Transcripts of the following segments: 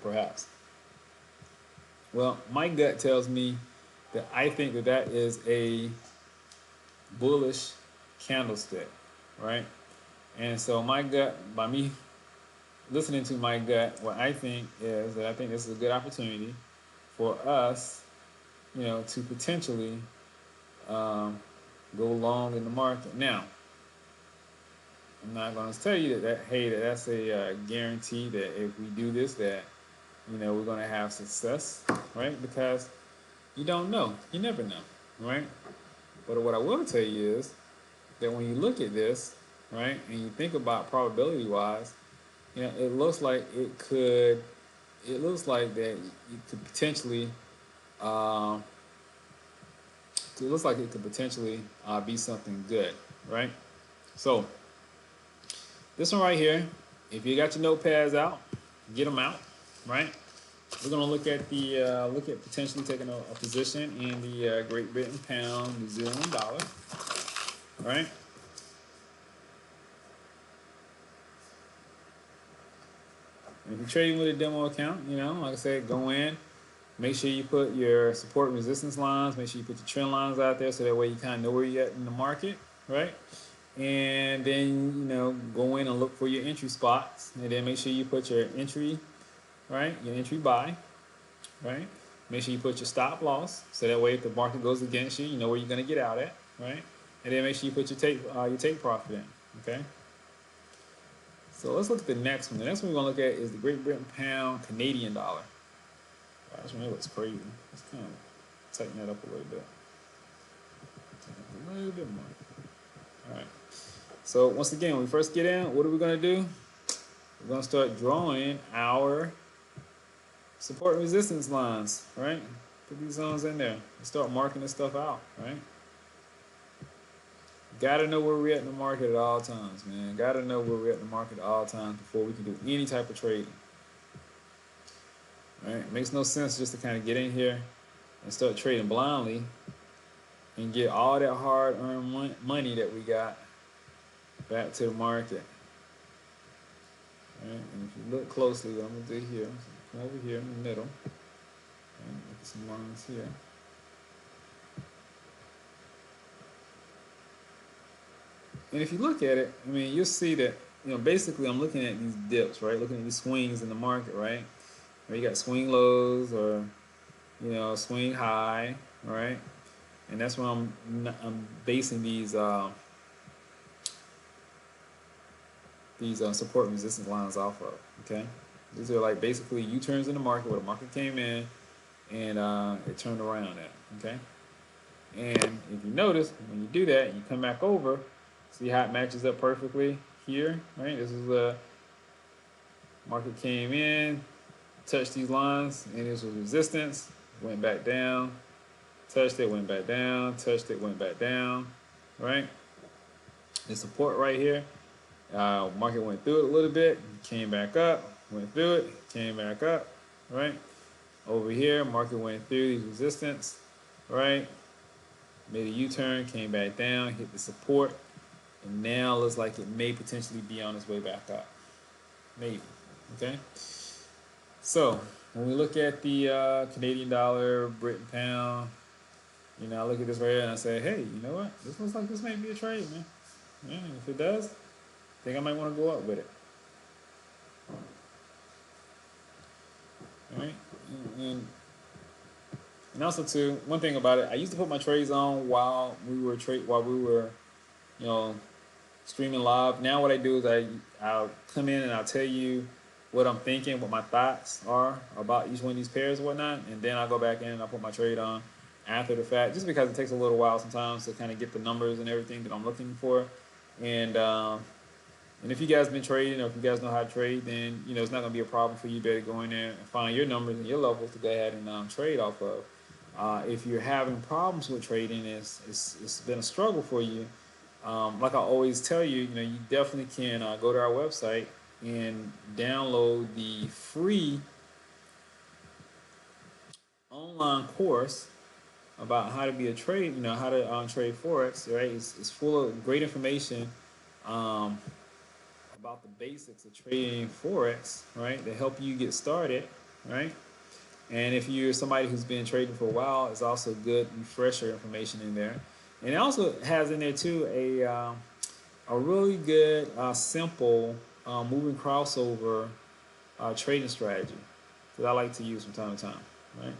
perhaps. Well, my gut tells me that I think that that is a bullish candlestick, right? And so my gut, by me listening to my gut, what I think is that I think this is a good opportunity for us, to potentially um, go long in the market. Now, I'm not going to tell you that hey, that's a guarantee that if we do this, that we're going to have success, right? Because you don't know, you never know, right? But what I will tell you is that when you look at this, right, and you think about probability wise, it looks like it looks like that it could potentially, um, it looks like it could potentially be something good, right? So this one right here, if you got your notepads out, get them out, right? We're gonna look at potentially taking a position in the Great Britain pound, New Zealand dollar, right? And if you're trading with a demo account, like I said, go in. Make sure you put your support and resistance lines. Make sure you put your trend lines out there so that way you kind of know where you're at in the market, right? And then go in and look for your entry spots, and then make sure you put your entry, right, your entry buy, right. Make sure you put your stop loss so that way if the market goes against you, you know where you're going to get out at, right. And then make sure you put your take profit in. Okay. So let's look at the next one. The next one we're going to look at is the Great Britain pound, Canadian dollar. Wow, this one looks crazy. Let's kind of tighten that up a little bit. Tighten up a little bit more. All right. So once again, when we first get in, what are we going to do? We're going to start drawing our support and resistance lines, right? Put these zones in there and start marking this stuff out, right? Gotta know where we're at in the market at all times, man. Gotta know where we're at in the market at all times before we can do any type of trading. Right? It makes no sense just to kind of get in here and start trading blindly and get all that hard-earned money that we got back to the market. Right? And if you look closely, what I'm gonna do here, come over here in the middle, and look at some lines here. And if you look at it, I mean, you'll see that, basically I'm looking at these dips, right? Looking at these swings in the market, right? Where you got swing lows or, swing high, right? And that's where I'm basing these support and resistance lines off of, okay? These are like basically U-turns in the market where the market came in and it turned around at, okay? And if you notice, when you do that, you come back over, see how it matches up perfectly here, right? This is the market came in, touched these lines, and this was resistance, went back down, touched it, went back down, touched it, went back down, right? The support right here, market went through it a little bit, came back up, went through it, came back up, right? Over here, market went through these resistance, right? Made a U-turn, came back down, hit the support, and now looks like it may potentially be on its way back up. Maybe, okay? So when we look at the Canadian dollar, Britain pound, I look at this right here and I say, hey, you know what? This looks like this might be a trade, man. Yeah, if it does, I think I might want to go up with it. All right, and also too, one thing about it, I used to put my trades on while we were, you know, streaming live. Now what I do is I'll come in and I'll tell you what I'm thinking, what my thoughts are about each one of these pairs and whatnot, and then I'll go back in and I'll put my trade on after the fact, just because it takes a little while sometimes to kind of get the numbers and everything that I'm looking for. And and if you guys been trading or if you guys know how to trade, then it's not gonna be a problem for you. Better go in there and find your numbers and your levels to go ahead and trade off of. If you're having problems with trading, it's been a struggle for you. Like I always tell you, you definitely can go to our website and download the free online course about how to be a trade, how to trade forex. Right, it's full of great information about the basics of trading forex. Right, to help you get started. right? And if you're somebody who's been trading for a while, it's also good refresher information in there. And it also has in there too a really good, simple moving crossover trading strategy that I like to use from time to time, right?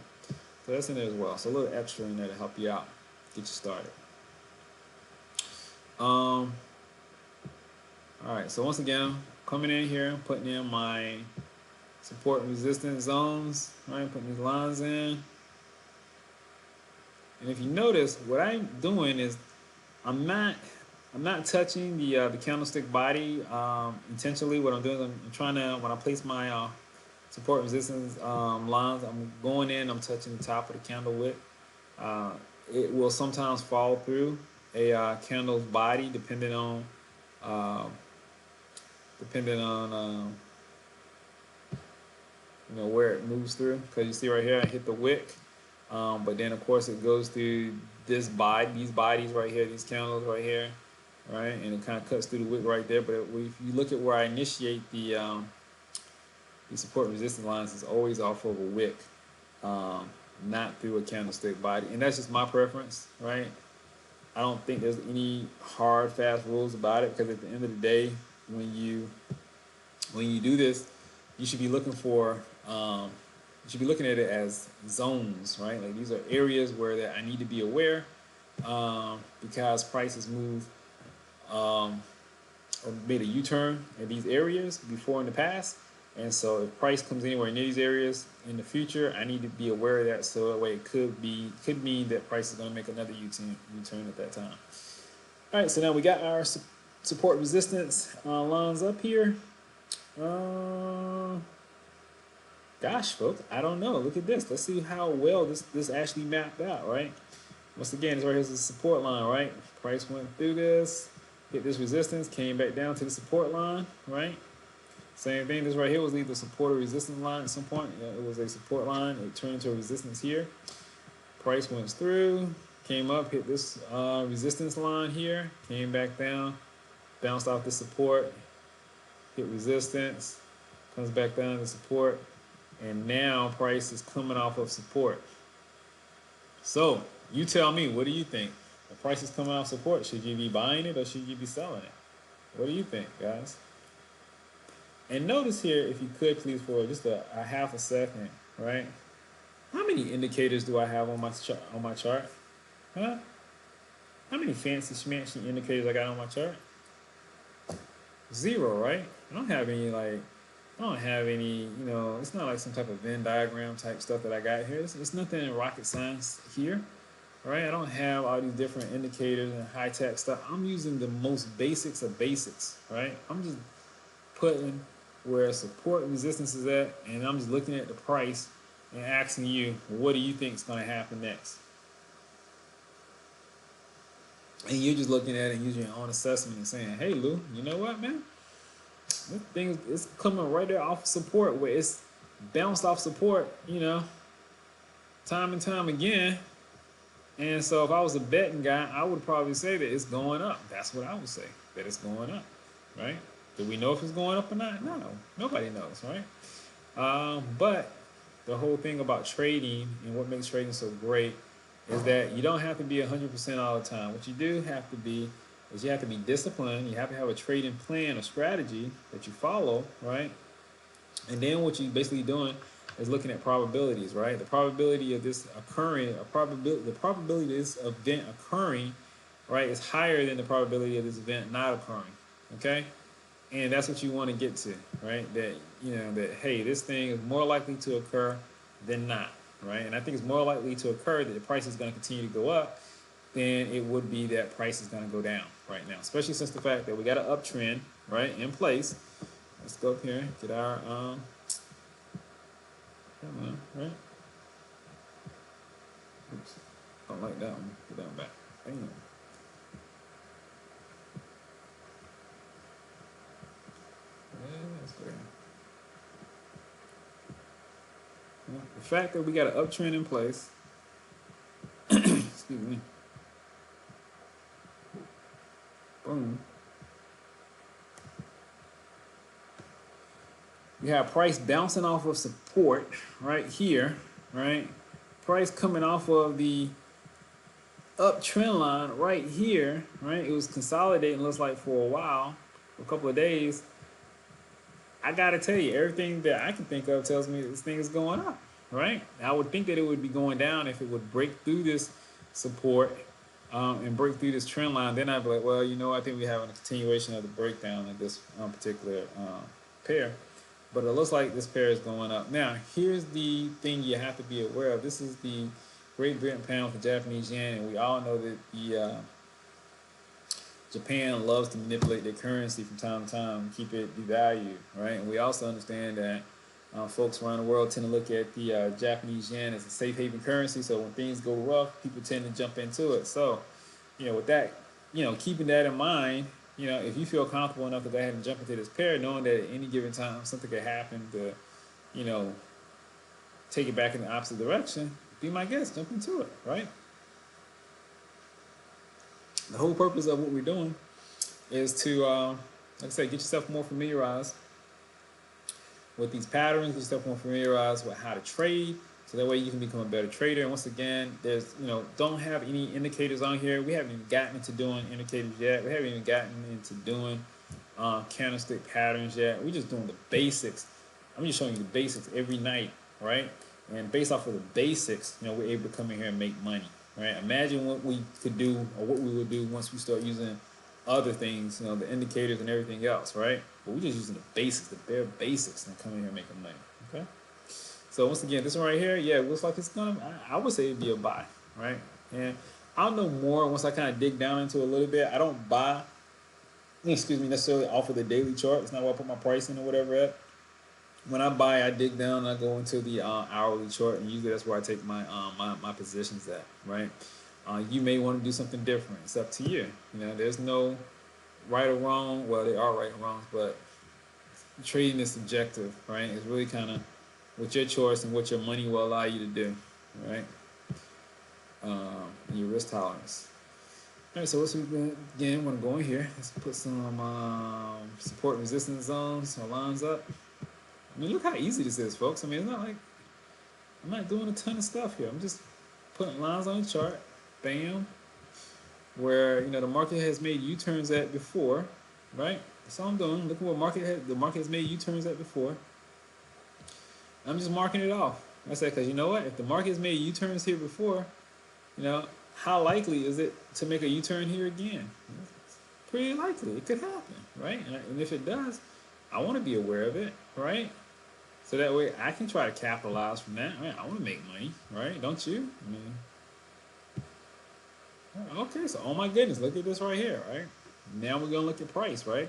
So that's in there as well. So a little extra in there to help you out, get you started. All right, so once again, coming in here, putting in my support and resistance zones, right? Putting these lines in. And if you notice, what I'm doing is I'm not I'm not touching the candlestick body intentionally. What I'm doing is I'm trying to, when I place my support resistance lines, I'm going in, I'm touching the top of the candle wick. Uh, it will sometimes fall through a candle's body uh, depending on where it moves through. Because you see right here, I hit the wick, but then of course it goes through this body, these bodies right here, these candles right here, right, and it kind of cuts through the wick right there. But if you look at where I initiate the support and resistance lines, it's always off of a wick, not through a candlestick body, and that's just my preference, right? I don't think there's any hard, fast rules about it, because at the end of the day, when you do this, you should be looking for you should be looking at it as zones, right? Like these are areas where that I need to be aware, because prices move or made a U-turn in these areas before in the past, and so if price comes anywhere near these areas in the future, I need to be aware of that, so that way it could mean that price is going to make another U-turn at that time. All right, so now we got our support resistance lines up here. Gosh, folks, I don't know. Look at this. Let's see how well this actually mapped out, right? Once again, this right here is the support line, right? Price went through this, hit this resistance, came back down to the support line, right? Same thing. This right here was either support or resistance line at some point. Yeah, it was a support line. It turned into a resistance here. Price went through, came up, hit this resistance line here, came back down, bounced off the support, hit resistance, comes back down to support, and now price is coming off of support. So you tell me, what do you think? The price is coming off support. Should you be buying it or should you be selling it? What do you think, guys? And notice here, if you could please, for just a half a second, right? How many indicators do I have on my chart? Huh? How many fancy schmancy indicators I got on my chart? 0, right? I don't have any, it's not like some type of Venn diagram type stuff that I got here. It's nothing in rocket science here, right? I don't have all these different indicators and high tech stuff. I'm using the most basics of basics, right? I'm just putting where support and resistance is at, and I'm just looking at the price and asking you, what do you think is going to happen next? And you're just looking at it and using your own assessment and saying, hey, Lou, you know what, man? This thing is coming right there off support, where it's bounced off support, time and time again. And so if I was a betting guy, I would probably say that it's going up. That's what I would say, that it's going up, right? Do we know if it's going up or not? No, nobody knows, right? But the whole thing about trading and what makes trading so great is that you don't have to be 100% all the time. What you do have to be is you have to be disciplined. You have to have a trading plan or strategy that you follow, right? And then what you're basically doing is looking at probabilities, right? The probability of this occurring, the probability of this event occurring, right, is higher than the probability of this event not occurring, okay? And that's what you want to get to, right? That, that, hey, this thing is more likely to occur than not, right? And I think it's more likely to occur that the price is going to continue to go up than it would be that price is going to go down right now, especially since the fact that we got an uptrend, right, in place. Let's go up here, get our, come on, right? Oops, don't like that one. Get that back. Bam. That's great. The fact that we got an uptrend in place, excuse me, boom, You have price bouncing off of support right here, right? Price coming off of the uptrend line right here, right? It was consolidating, looks like for a while, for a couple of days. I gotta tell you, everything that I can think of tells me this thing is going up, right? I would think that it would be going down if it would break through this support and break through this trend line. Then I'd be like, well, you know, I think we're having a continuation of the breakdown of this particular pair. But it looks like this pair is going up. Now, here's the thing you have to be aware of. This is the Great Britain pound for Japanese yen, and we all know that the Japan loves to manipulate their currency from time to time, keep it devalued, right? And we also understand that folks around the world tend to look at the Japanese yen as a safe haven currency. So when things go rough, people tend to jump into it. So, you know, with that, you know, keeping that in mind, you know, if you feel comfortable enough to go ahead and jump into this pair, knowing that at any given time something could happen to, you know, take it back in the opposite direction, be my guest, jump into it, right? The whole purpose of what we're doing is to, like I said, get yourself more familiarized with these patterns, get yourself more familiarized with how to trade, so that way you can become a better trader. And once again, there's, you know, don't have any indicators on here. We haven't even gotten into doing indicators yet. We haven't even gotten into doing candlestick patterns yet. We're just doing the basics. I'm just showing you the basics every night, right? And based off of the basics, you know, we're able to come in here and make money, right? Imagine what we could do, or what we would do once we start using other things, you know, the indicators and everything else, right? But we're just using the basics, the bare basics, and coming here and making money, okay? So once again, this one right here, yeah, it looks like it's gonna, I would say it'd be a buy, right? And I'll know more once I kind of dig down into it a little bit. I don't buy, excuse me, necessarily off of the daily chart. It's not where I put my pricing or whatever at. When I buy, I dig down and I go into the hourly chart, and usually that's where I take my my positions at, right? You may want to do something different. It's up to you. You know, there's no right or wrong. Well, there are right and wrongs, but trading is subjective, right? It's really kind of with your choice and what your money will allow you to do, right? Your risk tolerance. All right, so let's again want to go in here. Let's put some support and resistance zones or lines up. I mean, look how easy this is, folks. I mean, it's not like I'm not doing a ton of stuff here. I'm just putting lines on the chart. Bam. Where, you know, the market has made U-turns at before, right? That's all I'm doing. Look at what the market has made U-turns at before. I'm just marking it off. I said, because you know what? If the market has made U-turns here before, you know, how likely is it to make a U-turn here again? It's pretty likely. It could happen, right? And if it does, I want to be aware of it, right? So that way I can try to capitalize from that. Right? I want to make money, right? Don't you? I mean, okay, so oh my goodness, look at this right here, right? Now we're gonna look at price, right?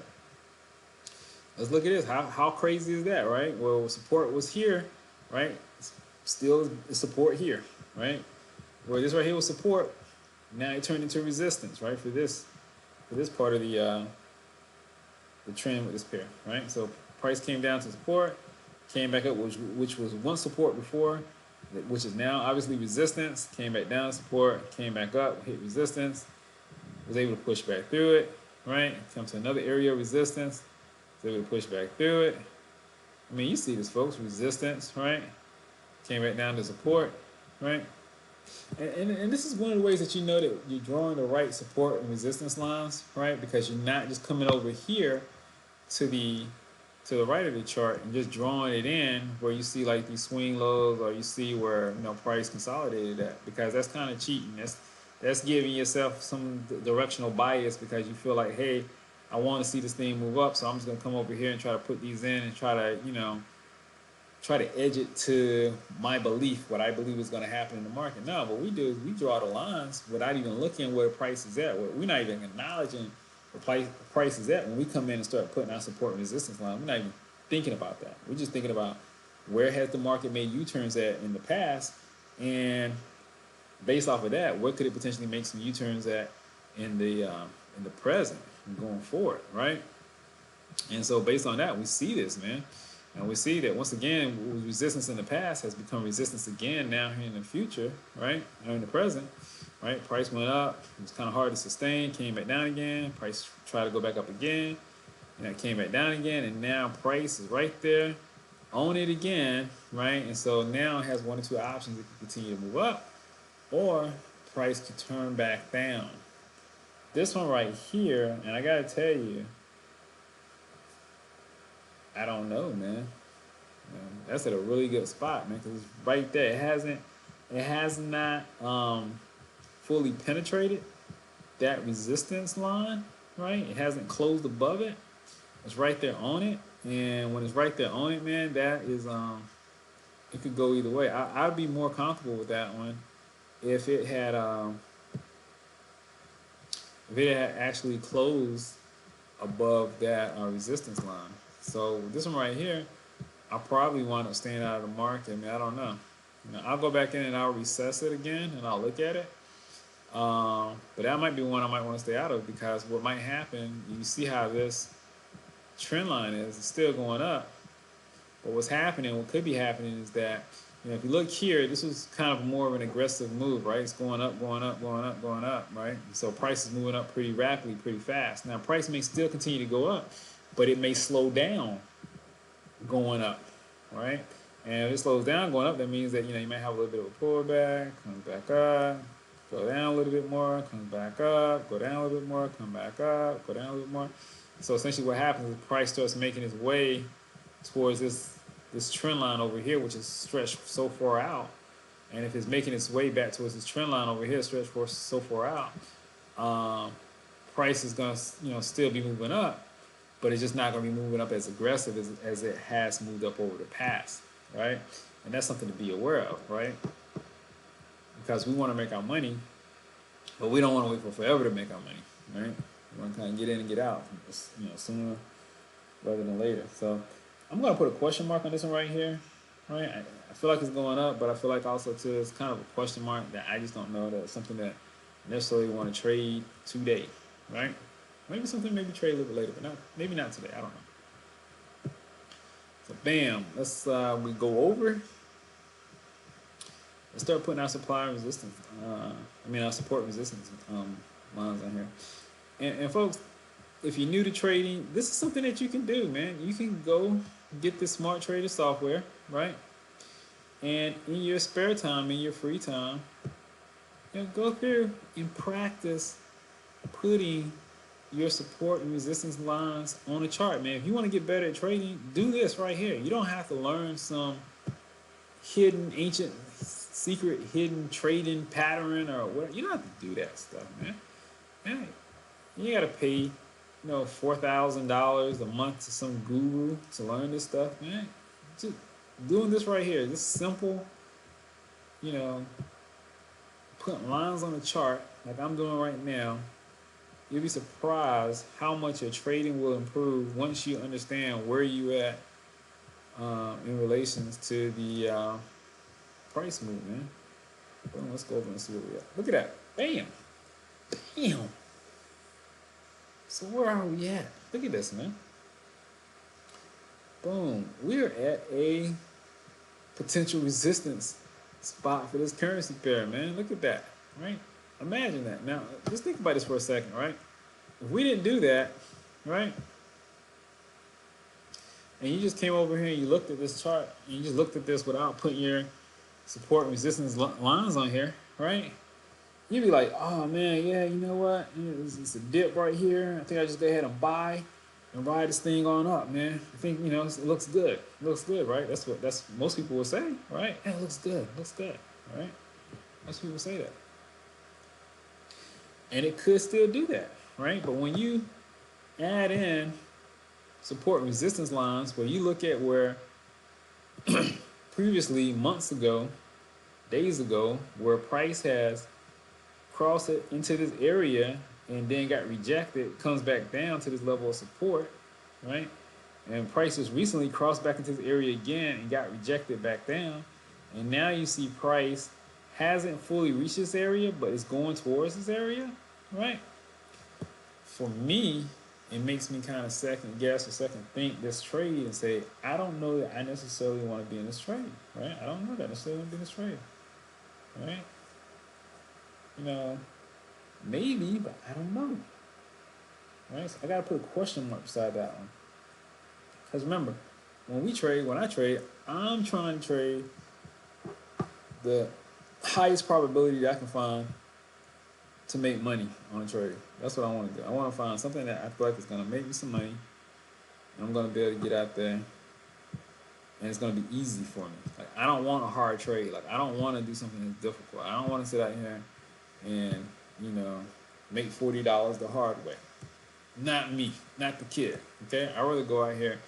Let's look at this. How crazy is that, right? Well, support was here, right? Still support here, right? Where this right here was support, now it turned into resistance, right? For this part of the trend with this pair, right? So price came down to support, came back up, which was one support before, which is now obviously resistance, came back down to support, came back up, hit resistance, was able to push back through it, right? Come to another area of resistance, was able to push back through it. I mean, you see this, folks, resistance, right? Came back down to support, right? And this is one of the ways that you know that you're drawing the right support and resistance lines, right? Because you're not just coming over here to the right of the chart and just drawing it in where you see like these swing lows, or you see where, you know, price consolidated at, because that's kind of cheating. That's giving yourself some directional bias, because you feel like, hey, I want to see this thing move up, so I'm just gonna come over here and try to put these in and try to, you know, try to edge it to my belief, what I believe is going to happen in the market. No, what we do is we draw the lines without even looking where the price is at. We're not even acknowledging the price is at when we come in and start putting our support and resistance line. We're not even thinking about that. We're just thinking about where has the market made U-turns at in the past, and based off of that, where could it potentially make some U-turns at in the present and going forward, right? And so based on that, we see this, man. And we see that once again, resistance in the past has become resistance again now here in the future, right? Or in the present, right? Price went up. It was kind of hard to sustain. Came back down again. Price tried to go back up again. And it came back down again. And now price is right there. own it again, right? And so now it has one or two options. It can continue to move up, or price to turn back down. This one right here, and I gotta tell you, I don't know, man. That's at a really good spot, man, because it's right there. It has not fully penetrated that resistance line, right? It hasn't closed above it. It's right there on it, and when it's right there on it, man, that is it could go either way. I'd be more comfortable with that one if it had actually closed above that resistance line. So this one right here, I probably wind up staying out of the market. I mean, I don't know. I'll go back in and I'll recess it again and I'll look at it. But that might be one I might want to stay out of, because what might happen, you see how this trend line is, it's still going up. But what's happening, what could be happening is that, if you look here, this was kind of more of an aggressive move, right? It's going up, going up, going up, going up, right? So price is moving up pretty rapidly, pretty fast. Now price may still continue to go up, but it may slow down going up, right? And if it slows down going up, that means that, you might have a little bit of a pullback, comes back up, go down a little bit more, comes back up, go down a little bit more, come back up, go down a little bit more. So essentially what happens is the price starts making its way towards this trend line over here, which is stretched so far out. And if it's making its way back towards this trend line over here, stretched for so far out, price is gonna still be moving up, but it's just not gonna be moving up as aggressive as it has moved up over the past, right? And that's something to be aware of, right? Because we want to make our money, but we don't want to wait for forever to make our money, right? We want to kind of get in and get out, sooner rather than later. So I'm going to put a question mark on this one right here, right? I feel like it's going up, but I feel like also too it's kind of a question mark that I just don't know that it's something that I necessarily want to trade today, right? Maybe something maybe trade a little bit later, but maybe not today. I don't know. So bam, let's we go over. Let's start putting our supply resistance. Our support resistance lines on here. And folks, if you're new to trading, this is something that you can do, man. You can go get this Smart Trader software, right? And in your spare time, in your free time, go through and practice putting your support and resistance lines on a chart, man. If you want to get better at trading, do this right here. You don't have to learn some hidden, ancient, secret, hidden trading pattern or whatever. You don't have to do that stuff, man. Man, you gotta pay $4,000 a month to some guru to learn this stuff, man. Just doing this right here, this simple, putting lines on a chart like I'm doing right now, you'll be surprised how much your trading will improve once you understand where you at in relations to the price move, man. Well, let's go over and see where we at. Look at that. Bam. Bam. So where are we at? Look at this, man. Boom. We're at a potential resistance spot for this currency pair, man. Look at that, right? Imagine that. Now, just think about this for a second, right? If we didn't do that, right? And you just came over here and you looked at this chart and you just looked at this without putting your support and resistance lines on here, right? You'd be like, oh man, yeah, you know what? It's a dip right here. I think I just go ahead and buy and ride this thing on up, man. I think, it looks good. It looks good, right? That's most people will say, right? Yeah, it looks good. It looks good, right? Most people say that. And it could still do that, right? But when you add in support and resistance lines, where you look at where previously, months ago, days ago, where price has crossed it into this area and then got rejected, comes back down to this level of support, right? And prices recently crossed back into this area again and got rejected back down. And now you see price hasn't fully reached this area, but it's going towards this area, right? For me, it makes me kind of second guess or second think this trade and say, I don't know that I necessarily want to be in this trade, right? I don't know that I necessarily want to be in this trade, right? Maybe, but I don't know, right? So I got to put a question mark beside that one. Because remember, when I trade, I'm trying to trade the highest probability that I can find to make money on a trade. That's what I want to do. I want to find something that I feel like is going to make me some money, and I'm going to be able to get out there, and it's going to be easy for me. Like, I don't want a hard trade. Like, I don't want to do something that's difficult. I don't want to sit out here and, make $40 the hard way. Not me, not the kid. Okay, I'd rather go out here,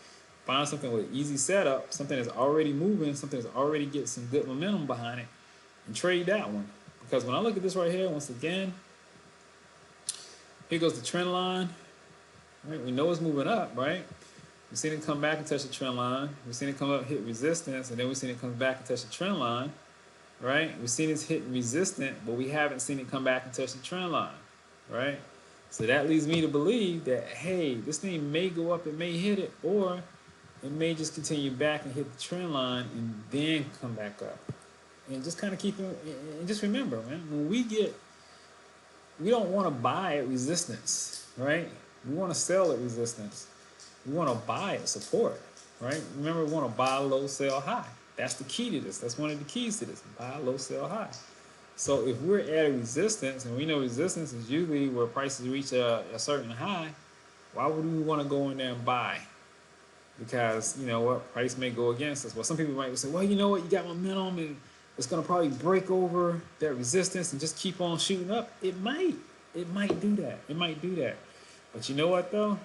find something with easy setup, something that's already moving, something that's already get some good momentum behind it, and trade that one. Because when I look at this right here, once again, here goes the trend line. Right, we know it's moving up, right? We've seen it come back and touch the trend line. We've seen it come up, hit resistance, and then we've seen it come back and touch the trend line, right? We've seen it hit resistance, but we haven't seen it come back and touch the trend line, right? So that leads me to believe that, hey, this thing may go up, it may hit it, or it may just continue back and hit the trend line and then come back up. And just kind of keep it, and just remember, man, when we don't want to buy at resistance, right? We want to sell at resistance. We want to buy at support, right? Remember, we want to buy low, sell high. That's the key to this. That's one of the keys to this. Buy low, sell high. So if we're at a resistance, and we know resistance is usually where prices reach a certain high, why would we want to go in there and buy? Because, you know what, price may go against us. Well, some people might say, well, you know what, you got momentum and it's going to probably break over that resistance and just keep on shooting up. It might do that. It might do that. But you know what, though?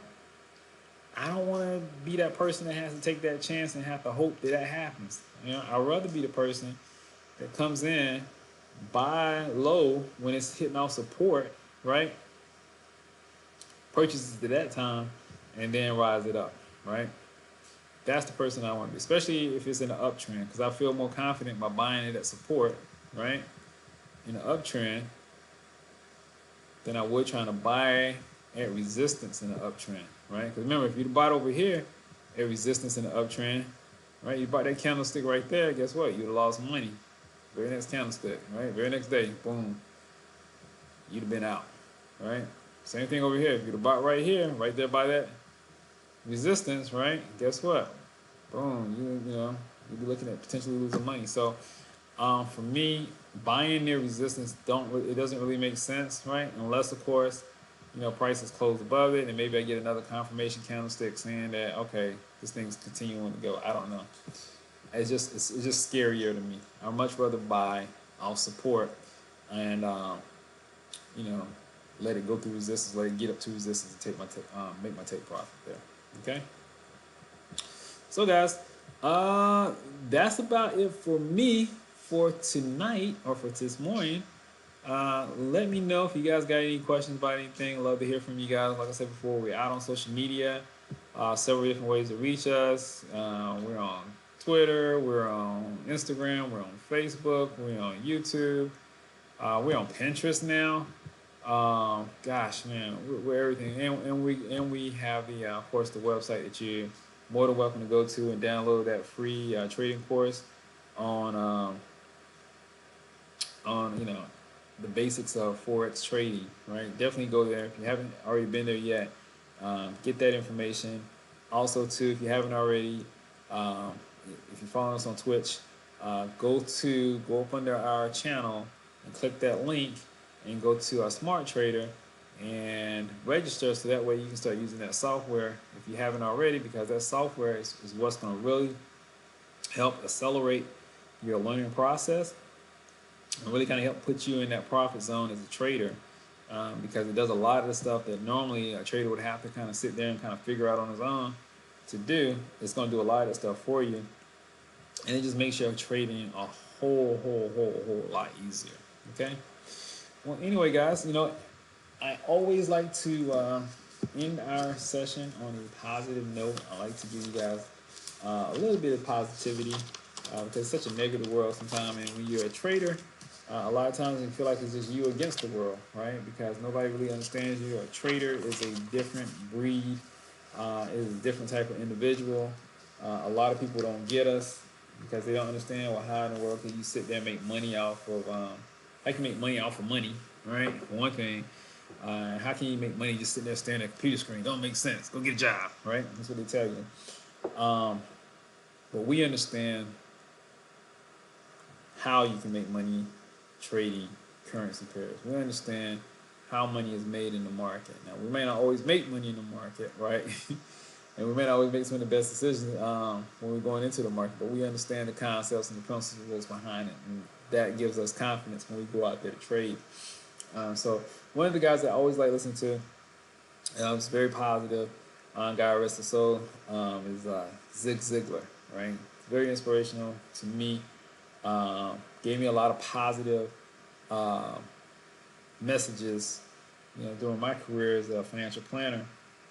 I don't want to be that person that has to take that chance and have to hope that happens. I'd rather be the person that comes in, buy low when it's hitting off support, right? Purchases at that time, and then rise it up, right? That's the person I want to be, especially if it's in an uptrend, because I feel more confident by buying it at support, right? In an uptrend, than I would trying to buy at resistance in an uptrend, right? Because remember, if you bought over here at resistance in an uptrend, right? You bought that candlestick right there, guess what? You'd have lost money. Very next candlestick, right? Very next day, boom, you'd have been out, right? Same thing over here. If you'd have bought right here, right there by that resistance, right? Guess what? Boom, you'd be looking at potentially losing money. So, for me, buying near resistance it doesn't really make sense, right? Unless, of course, prices close above it, and maybe I get another confirmation candlestick saying that, okay, this thing's continuing to go. I don't know. It's just scarier to me. I'd much rather buy off support and let it go through resistance, let it get up to resistance, and make my take profit there. Okay. So guys, that's about it for me for tonight or for this morning. Let me know if you guys got any questions about anything. Love to hear from you guys. Like I said before, we're out on social media. Several different ways to reach us. We're on Twitter, we're on Instagram, we're on Facebook, we're on YouTube, we're on Pinterest now. Gosh, man, we're everything, and we have the of course the website that you're more than welcome to go to and download that free trading course on the basics of forex trading. Right, definitely go there if you haven't already been there yet. Get that information. Also, too, if you haven't already, if you're following us on Twitch, go up under our channel and click that link and go to our Smart Trader and register, so that way you can start using that software if you haven't already, because that software is what's going to really help accelerate your learning process and really kind of help put you in that profit zone as a trader, because it does a lot of the stuff that normally a trader would have to kind of sit there and kind of figure out on his own to do. It's going to do a lot of that stuff for you, and it just makes your trading a whole lot easier. Okay. Well, anyway, guys, I always like to end our session on a positive note. I like to give you guys a little bit of positivity, because it's such a negative world sometimes, and when you're a trader, a lot of times you feel like it's just you against the world, right? Because nobody really understands you. A trader is a different breed, is a different type of individual. A lot of people don't get us because they don't understand, well, how in the world can you sit there and make money off of, how can you make money off of money, right? For one thing, how can you make money just sitting there staring at a computer screen? Don't make sense. Go get a job, right? That's what they tell you. But we understand how you can make money trading currency pairs. We understand how money is made in the market. Now, we may not always make money in the market, right? And we may not always make some of the best decisions when we're going into the market, but we understand the concepts and the principles behind it. And that gives us confidence when we go out there to trade. So one of the guys that I always like listening to, is very positive, guy rest his soul, is Zig Ziglar, right? Very inspirational to me. Gave me a lot of positive messages, during my career as a financial planner,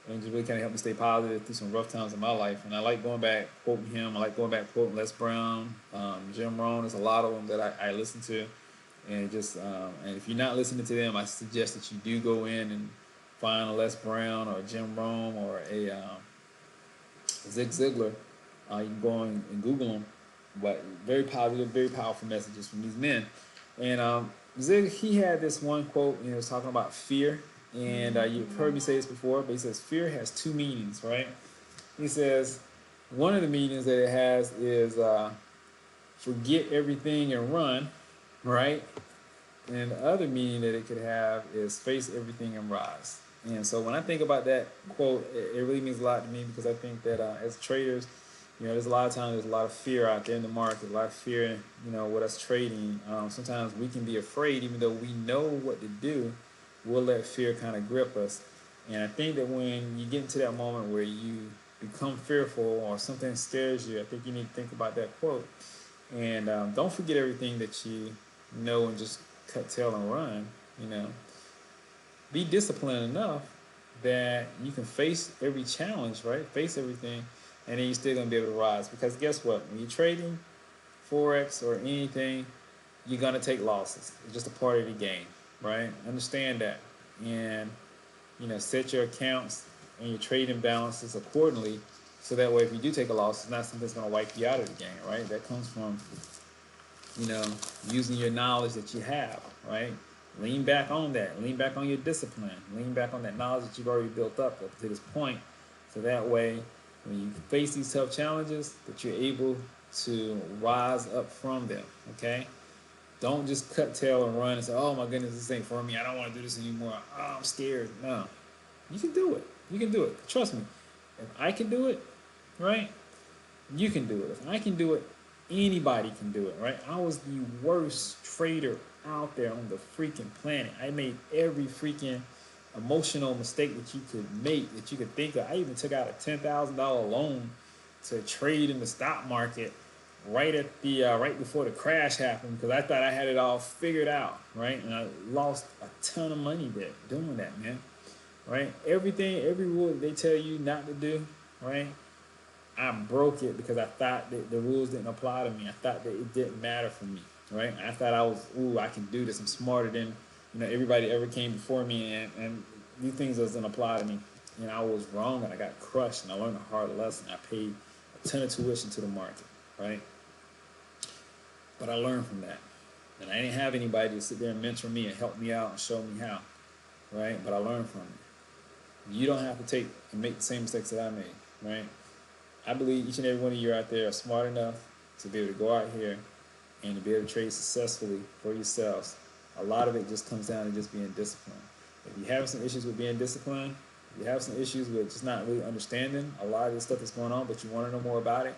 and just really kind of helped me stay positive through some rough times in my life. And I like going back quoting him. I like going back quoting Les Brown, Jim Rohn. There's a lot of them that I listen to, and just and if you're not listening to them, I suggest that you do go in and find a Les Brown or a Jim Rohn or a Zig Ziglar. You can go and Google them, but very positive, very powerful messages from these men. And Zig, he had this one quote, he was talking about fear, and you've heard me say this before, but he says fear has two meanings, right? He says one of the meanings that it has is forget everything and run, right? And the other meaning that it could have is face everything and rise. And so when I think about that quote, it really means a lot to me, because I think that as traders, there's a lot of times there's a lot of fear out there in the market, a lot of fear, with us trading. Sometimes we can be afraid, even though we know what to do, we'll let fear kind of grip us. And I think that when you get into that moment where you become fearful or something scares you, I think you need to think about that quote. And don't forget everything that you know and just cut tail and run. Be disciplined enough that you can face every challenge, right? Face everything, and then you're still gonna be able to rise. Because guess what? When you're trading Forex or anything, you're gonna take losses. It's just a part of the game, right? Understand that. And set your accounts and your trading balances accordingly, so that way if you do take a loss, it's not something that's gonna wipe you out of the game, right? That comes from using your knowledge that you have, right? Lean back on that. Lean back on your discipline. Lean back on that knowledge that you've already built up to this point, so that way when you face these tough challenges, that you're able to rise up from them, okay? Don't just cut tail and run and say, oh my goodness, this ain't for me. I don't want to do this anymore. Oh, I'm scared. No, you can do it. You can do it. Trust me. If I can do it, right, you can do it. If I can do it, anybody can do it, right? I was the worst trader out there on the freaking planet. I made every freaking emotional mistake that you could make, that you could think of. I even took out a $10,000 loan to trade in the stock market right at the right before the crash happened, because I thought I had it all figured out, right? And I lost a ton of money there doing that, man. Right? Everything, every rule that they tell you not to do, right? I broke it because I thought that the rules didn't apply to me. I thought that it didn't matter for me, right? I thought I can do this. I'm smarter than everybody ever came before me, and these things doesn't apply to me. And I was wrong, and I got crushed, and I learned a hard lesson. I paid a ton of tuition to the market, right? But I learned from that, and I didn't have anybody to sit there and mentor me and help me out and show me how, right? But I learned from it. You don't have to take and make the same mistakes that I made, right? I believe each and every one of you out there are smart enough to be able to go out here and to be able to trade successfully for yourselves. A lot of it just comes down to just being disciplined. If you're having some issues with being disciplined, if you have some issues with just not really understanding a lot of the stuff that's going on, but you want to know more about it,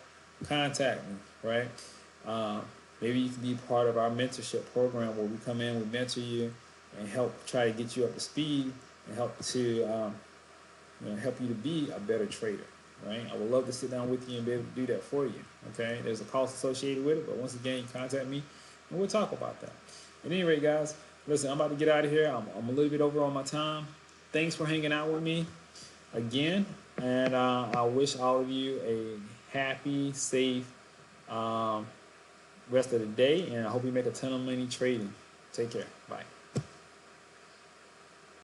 contact me, right? Maybe you can be part of our mentorship program, where we come in, we mentor you, and help try to get you up to speed, and help you to be a better trader. Right? I would love to sit down with you and be able to do that for you. Okay? There's a cost associated with it, but once again, you contact me and we'll talk about that. At any rate, guys, listen, I'm about to get out of here. I'm a little bit over on my time. Thanks for hanging out with me again, and I wish all of you a happy, safe rest of the day, and I hope you make a ton of money trading. Take care. Bye.